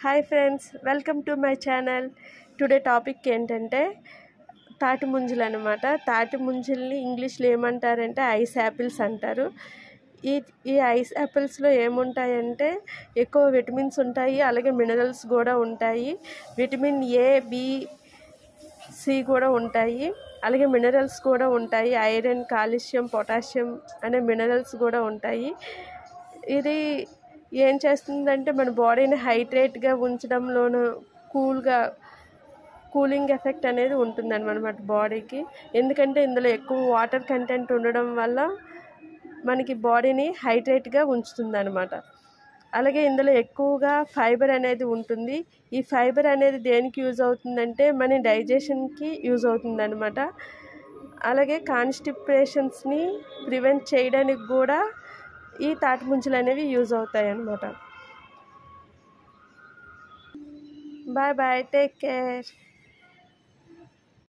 Hi friends, welcome to my channel. Today topic ఏంటంటే తాటి ముంజలు అనమాట. తాటి ముంజల్ని ఇంగ్లీష్లో ఏమంటారంటే ఐస్ యాపిల్స్ అంటారు. ఈ ఐస్ యాపిల్స్లో ఏముంటాయంటే ఎక్కువ విటమిన్స్ ఉంటాయి, అలాగే మినరల్స్ కూడా ఉంటాయి. విటమిన్ ఏ, బి, సి కూడా ఉంటాయి, అలాగే మినరల్స్ కూడా ఉంటాయి. ఐరన్, కాల్షియం, పొటాషియం అనే మినరల్స్ కూడా ఉంటాయి. ఇది ఏం చేస్తుందంటే మన బాడీని హైడ్రేట్గా ఉంచడంలోనూ కూలింగ్ ఎఫెక్ట్ అనేది ఉంటుందన్నమాట బాడీకి. ఎందుకంటే ఇందులో ఎక్కువ వాటర్ కంటెంట్ ఉండడం వల్ల మనకి బాడీని హైడ్రేట్గా ఉంచుతుంది అనమాట. అలాగే ఇందులో ఎక్కువగా ఫైబర్ అనేది ఉంటుంది. ఈ ఫైబర్ అనేది దేనికి యూజ్ అవుతుందంటే మన డైజెషన్కి యూజ్ అవుతుంది అనమాట. అలాగే కాన్స్టిపేషన్స్ని ప్రివెంట్ చేయడానికి కూడా ఈ తాటి ముంజలు అనేవి యూజ్ అవుతాయి అన్నమాట. Bye bye, take care.